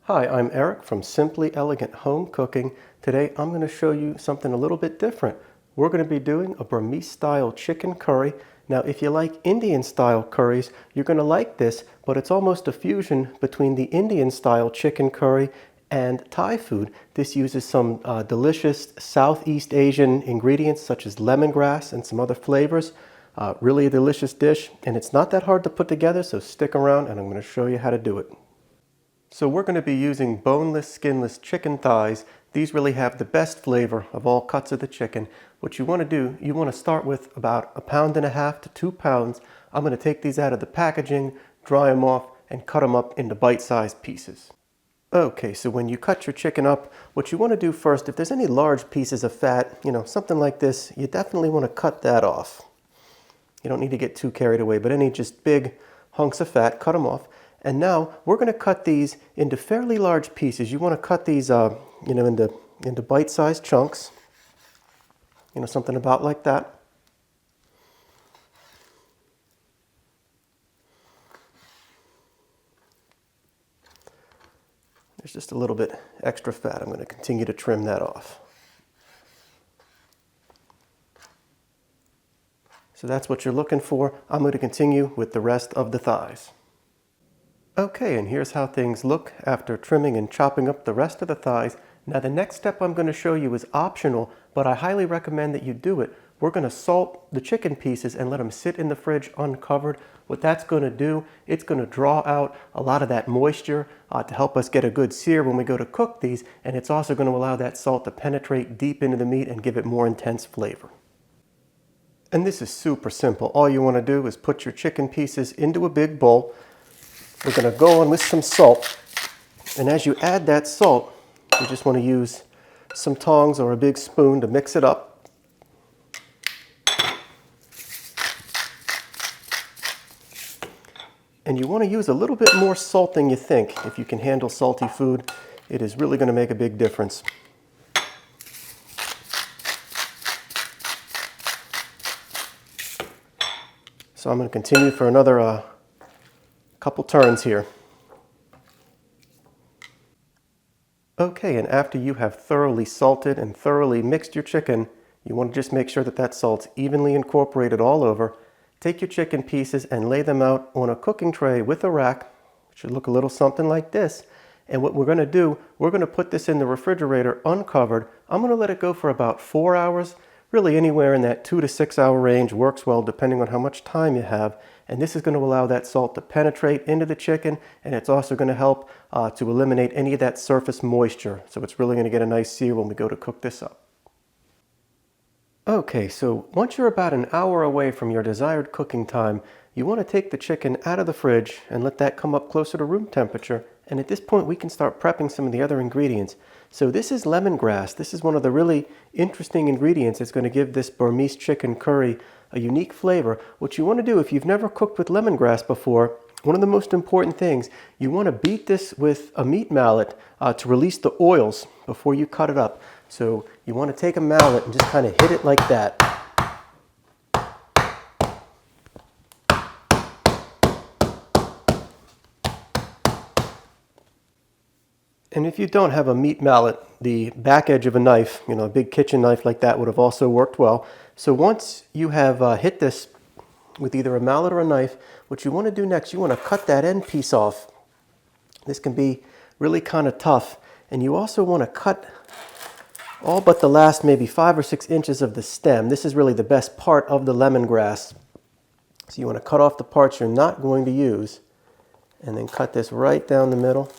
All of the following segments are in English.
Hi, I'm Eric from Simply Elegant Home Cooking. Today I'm going to show you something a little bit different. We're going to be doing a Burmese style chicken curry. Now if you like Indian style curries, you're going to like this, but it's almost a fusion between the Indian style chicken curry and Thai food. This uses some delicious Southeast Asian ingredients such as lemongrass and some other flavors. Really a delicious dish, and it's not that hard to put together, so stick around and I'm going to show you how to do it. So we're going to be using boneless, skinless chicken thighs. These really have the best flavor of all cuts of the chicken. What you want to do, you want to start with about 1.5 pounds to 2 pounds. I'm going to take these out of the packaging, dry them off, and cut them up into bite-sized pieces. Okay, so when you cut your chicken up, what you want to do first, if there's any large pieces of fat, something like this, you definitely want to cut that off. You don't need to get too carried away, but any just big hunks of fat, cut them off. And now we're going to cut these into fairly large pieces. You want to cut these, into bite-sized chunks. Something about like that. There's just a little bit extra fat. I'm going to continue to trim that off. So that's what you're looking for. I'm going to continue with the rest of the thighs. Okay, and here's how things look after trimming and chopping up the rest of the thighs. Now the next step I'm going to show you is optional, but I highly recommend that you do it. We're going to salt the chicken pieces and let them sit in the fridge uncovered. What that's going to do, it's going to draw out a lot of that moisture to help us get a good sear when we go to cook these, and it's also going to allow that salt to penetrate deep into the meat and give it more intense flavor. And this is super simple. All you want to do is put your chicken pieces into a big bowl. We're going to go on with some salt, and as you add that salt, you just want to use some tongs or a big spoon to mix it up. And you want to use a little bit more salt than you think. If you can handle salty food, it is really going to make a big difference. So I'm going to continue for another couple turns here. Okay, and after you have thoroughly salted and thoroughly mixed your chicken, you want to just make sure that that salt's evenly incorporated all over. Take your chicken pieces and lay them out on a cooking tray with a rack. It should look a little something like this. And what we're going to do, we're going to put this in the refrigerator uncovered. I'm going to let it go for about 4 hours. Really anywhere in that 2 to 6 hour range works well depending on how much time you have. And this is going to allow that salt to penetrate into the chicken, and it's also going to help to eliminate any of that surface moisture. So it's really going to get a nice sear when we go to cook this up. Okay, so once you're about an hour away from your desired cooking time, you want to take the chicken out of the fridge and let that come up closer to room temperature. And at this point, we can start prepping some of the other ingredients. So this is lemongrass. This is one of the really interesting ingredients that's going to give this Burmese chicken curry a unique flavor. What you want to do, if you've never cooked with lemongrass before, one of the most important things, you want to beat this with a meat mallet to release the oils before you cut it up. So you want to take a mallet and just kind of hit it like that. And if you don't have a meat mallet, the back edge of a knife, a big kitchen knife like that would have also worked well. So once you have hit this with either a mallet or a knife, what you want to do next, you want to cut that end piece off. This can be really kind of tough. And you also want to cut all but the last maybe 5 or 6 inches of the stem. This is really the best part of the lemongrass. So you want to cut off the parts you're not going to use, and then cut this right down the middle.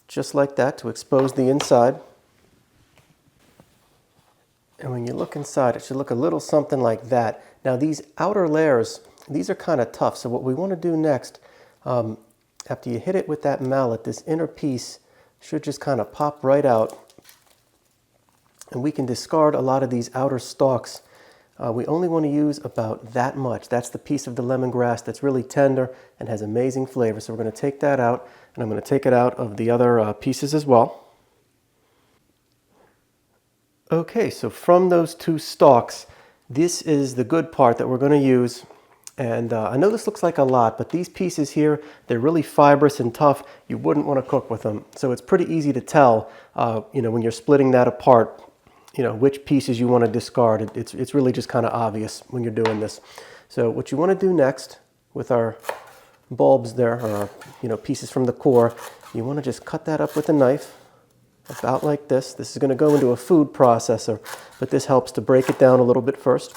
Just like that, to expose the inside. And when you look inside, it should look a little something like that. Now these outer layers, these are kind of tough. So what we want to do next, after you hit it with that mallet, this inner piece should just kind of pop right out. And we can discard a lot of these outer stalks. We only want to use about that much. That's the piece of the lemongrass that's really tender and has amazing flavor. So we're going to take that out, and I'm going to take it out of the other pieces as well. Okay, so from those 2 stalks, this is the good part that we're going to use And I know this looks like a lot, but these pieces here, they're really fibrous and tough. You wouldn't want to cook with them. So it's pretty easy to tell, when you're splitting that apart, which pieces you want to discard. It's really just kind of obvious when you're doing this. So what you want to do next with our bulbs there, or pieces from the core, you want to just cut that up with a knife, about like this. This is going to go into a food processor, but this helps to break it down a little bit first.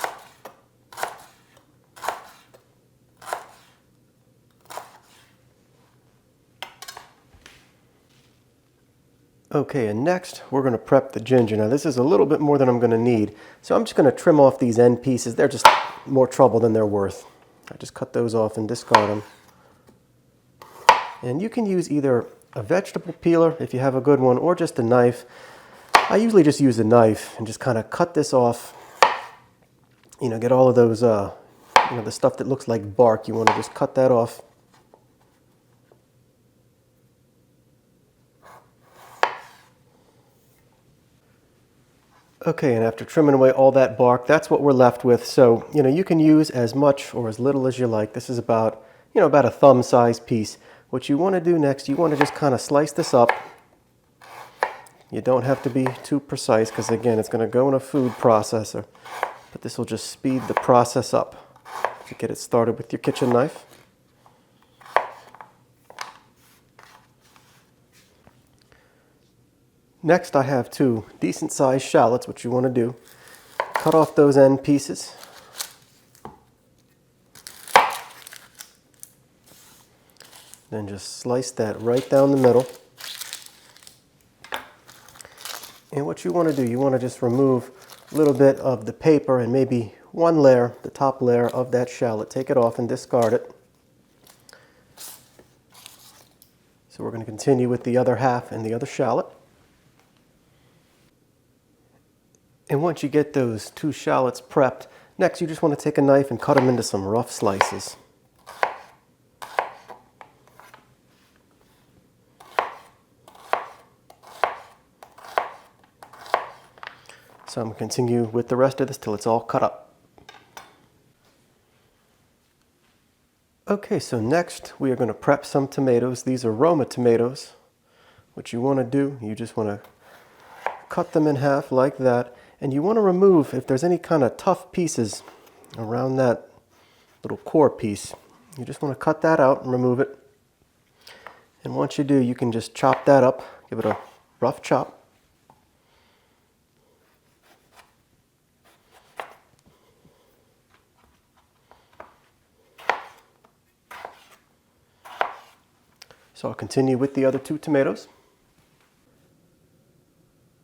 Okay, and next we're going to prep the ginger. Now this is a little bit more than I'm going to need, so I'm just going to trim off these end pieces. They're just more trouble than they're worth. I just cut those off and discard them. And you can use either a vegetable peeler if you have a good one, or just a knife. I usually just use a knife and just kind of cut this off. Get all of those, the stuff that looks like bark. You want to just cut that off. Okay, and after trimming away all that bark, that's what we're left with. So, you can use as much or as little as you like. This is about, about a thumb-sized piece. What you want to do next, you want to just kind of slice this up. You don't have to be too precise because, again, it's going to go in a food processor. But this will just speed the process up to get it started with your kitchen knife. Next, I have 2 decent-sized shallots. What you want to do, cut off those end pieces. Then just slice that right down the middle. And what you want to do, you want to just remove a little bit of the paper and maybe one layer, the top layer of that shallot. Take it off and discard it. So we're going to continue with the other half and the other shallot. And once you get those 2 shallots prepped, next you just want to take a knife and cut them into some rough slices. So I'm going to continue with the rest of this till it's all cut up. Okay, so next we are going to prep some tomatoes. These are Roma tomatoes. What you want to do, you just want to cut them in half like that. And you want to remove, if there's any kind of tough pieces around that little core piece, you just want to cut that out and remove it. And once you do, you can just chop that up, give it a rough chop. So I'll continue with the other 2 tomatoes.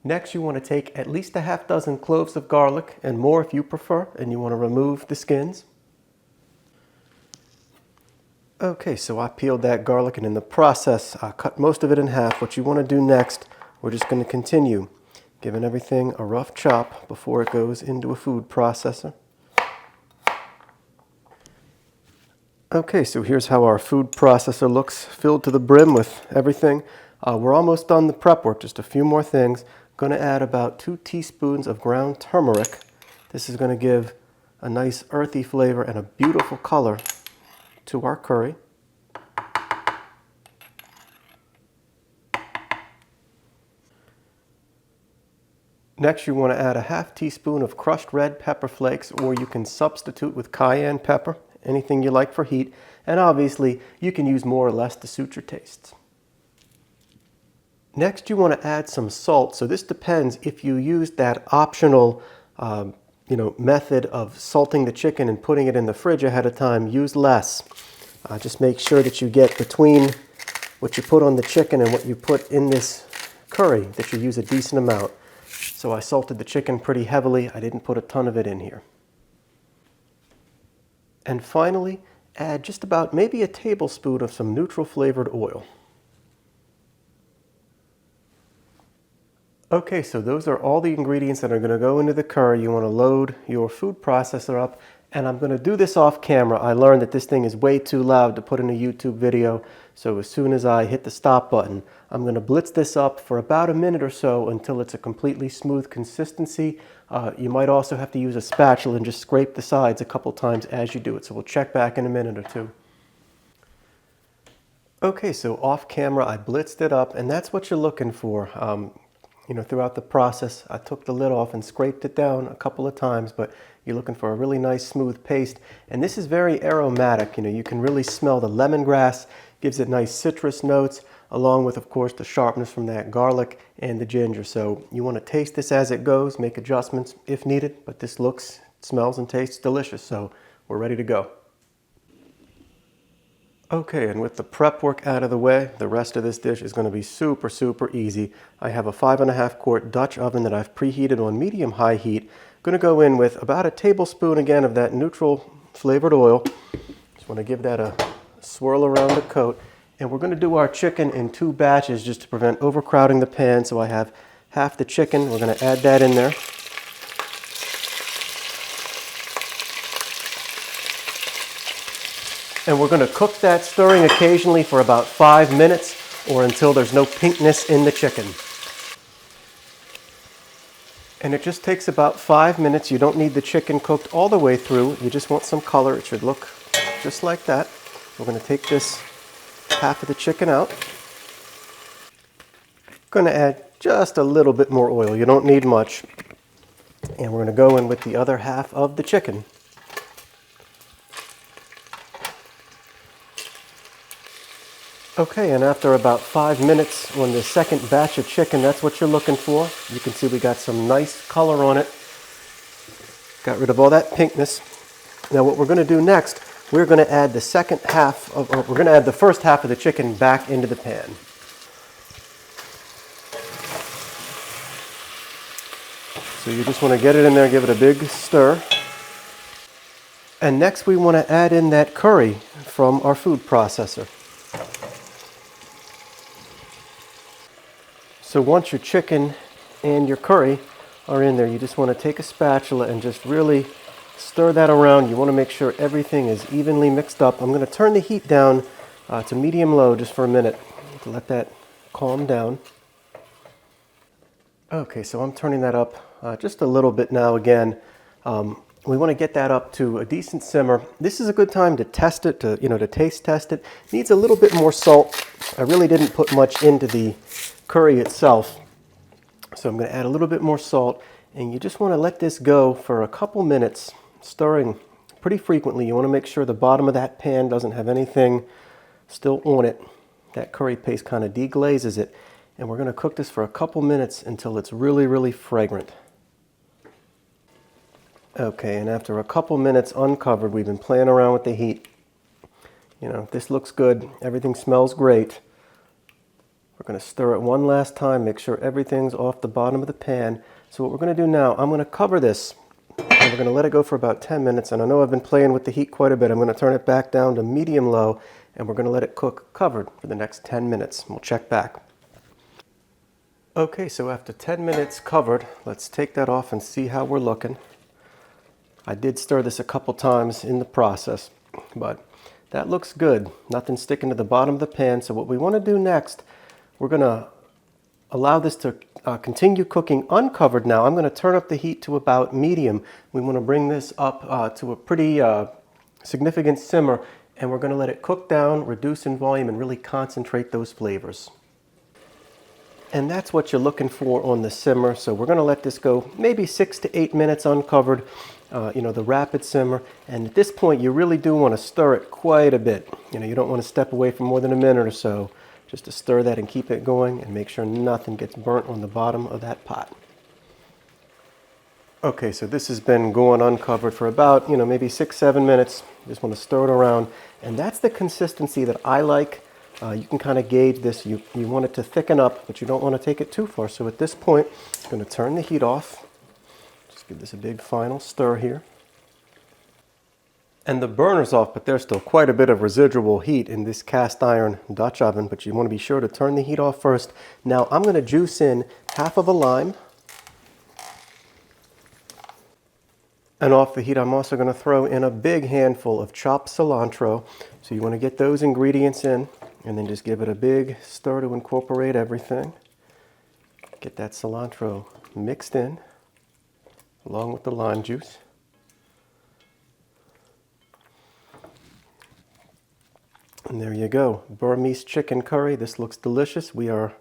Next, you want to take at least a half dozen cloves of garlic, and more if you prefer, and you want to remove the skins. Okay, so I peeled that garlic, and in the process, I cut most of it in half. What you want to do next, we're just going to continue giving everything a rough chop before it goes into a food processor. Okay, so here's how our food processor looks, filled to the brim with everything. We're almost done the prep work, just a few more things. Going to add about 2 teaspoons of ground turmeric. This is going to give a nice earthy flavor and a beautiful color to our curry. Next, you want to add a half teaspoon of crushed red pepper flakes, or you can substitute with cayenne pepper, anything you like for heat. And obviously, you can use more or less to suit your tastes. Next, you want to add some salt. So this depends if you use that optional method of salting the chicken and putting it in the fridge ahead of time. Use less. Just make sure that you get between what you put on the chicken and what you put in this curry, that you use a decent amount. So I salted the chicken pretty heavily. I didn't put a ton of it in here. And finally, add just about maybe a tablespoon of some neutral flavored oil. Okay, so those are all the ingredients that are going to go into the curry. You want to load your food processor up And I'm going to do this off camera. I learned that this thing is way too loud to put in a YouTube video. So as soon as I hit the stop button, I'm going to blitz this up for about a minute or so until it's a completely smooth consistency. You might also have to use a spatula and just scrape the sides a couple times as you do it. So we'll check back in a minute or two. Okay, so off camera I blitzed it up, and that's what you're looking for. Throughout the process, I took the lid off and scraped it down a couple of times, but you're looking for a really nice smooth paste. And this is very aromatic. You can really smell the lemongrass, gives it nice citrus notes, along with, of course, the sharpness from that garlic and the ginger. So you want to taste this as it goes, make adjustments if needed, but this looks, smells, and tastes delicious, so we're ready to go. Okay, and with the prep work out of the way, the rest of this dish is going to be super, super easy. I have a 5.5 quart Dutch oven that I've preheated on medium-high heat. Going to go in with about a tablespoon again of that neutral flavored oil. Just want to give that a swirl around the coat. And we're going to do our chicken in 2 batches just to prevent overcrowding the pan. So I have half the chicken. We're going to add that in there. And we're going to cook that, stirring occasionally for about 5 minutes or until there's no pinkness in the chicken. And it just takes about 5 minutes. You don't need the chicken cooked all the way through. You just want some color. It should look just like that. We're going to take this half of the chicken out. Going to add just a little bit more oil. You don't need much. And we're going to go in with the other half of the chicken. Okay, and after about 5 minutes on the second batch of chicken, that's what you're looking for. You can see we got some nice color on it. Got rid of all that pinkness. Now what we're going to do next, we're going to add the first half of the chicken back into the pan. So you just want to get it in there, give it a big stir. And next we want to add in that curry from our food processor. So once your chicken and your curry are in there, you just want to take a spatula and just really stir that around. You want to make sure everything is evenly mixed up. I'm going to turn the heat down to medium-low just for a minute to let that calm down. Okay, so I'm turning that up just a little bit now again. We want to get that up to a decent simmer. This is a good time to test it, to taste test it. Needs a little bit more salt. I really didn't put much into the curry itself, so I'm going to add a little bit more salt, and you just want to let this go for a couple minutes, stirring pretty frequently. You want to make sure the bottom of that pan doesn't have anything still on it. That curry paste kind of deglazes it, and we're going to cook this for a couple minutes until it's really, really fragrant. Okay, and after a couple minutes uncovered, we've been playing around with the heat. This looks good. Everything smells great. We're going to stir it one last time, make sure everything's off the bottom of the pan. So what we're going to do now, I'm going to cover this, and we're going to let it go for about 10 minutes. And I know I've been playing with the heat quite a bit. I'm going to turn it back down to medium-low, and we're going to let it cook covered for the next 10 minutes. We'll check back. Okay, so after 10 minutes covered, let's take that off and see how we're looking. I did stir this a couple times in the process, but that looks good. Nothing sticking to the bottom of the pan. So what we want to do next, we're going to allow this to continue cooking uncovered now. I'm going to turn up the heat to about medium. We want to bring this up to a pretty significant simmer, and we're going to let it cook down, reduce in volume, and really concentrate those flavors. And that's what you're looking for on the simmer. So we're going to let this go maybe 6 to 8 minutes uncovered, the rapid simmer. And at this point, you really do want to stir it quite a bit. You don't want to step away for more than a minute or so, just to stir that and keep it going and make sure nothing gets burnt on the bottom of that pot. Okay, so this has been going uncovered for about, maybe 6-7 minutes. Just want to stir it around. And that's the consistency that I like. You can kind of gauge this. You want it to thicken up, but you don't want to take it too far. So at this point, I'm going to turn the heat off. Just give this a big final stir here. And the burner's off, but there's still quite a bit of residual heat in this cast iron Dutch oven, but you want to be sure to turn the heat off first. Now I'm going to juice in half of a lime. And off the heat, I'm also going to throw in a big handful of chopped cilantro. So you want to get those ingredients in and then just give it a big stir to incorporate everything. Get that cilantro mixed in along with the lime juice. And there you go, Burmese chicken curry. This looks delicious. We are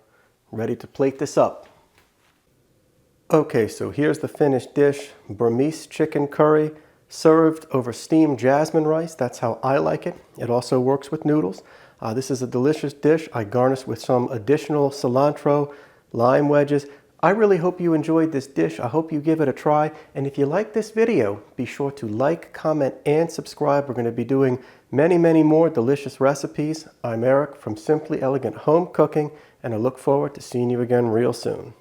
ready to plate this up. Okay, so here's the finished dish. Burmese chicken curry served over steamed jasmine rice. That's how I like it. It also works with noodles. This is a delicious dish. I garnished with some additional cilantro, lime wedges. I really hope you enjoyed this dish. I hope you give it a try. And if you like this video, be sure to like, comment, and subscribe. We're going to be doing many, many more delicious recipes. I'm Eric from Simply Elegant Home Cooking, and I look forward to seeing you again real soon.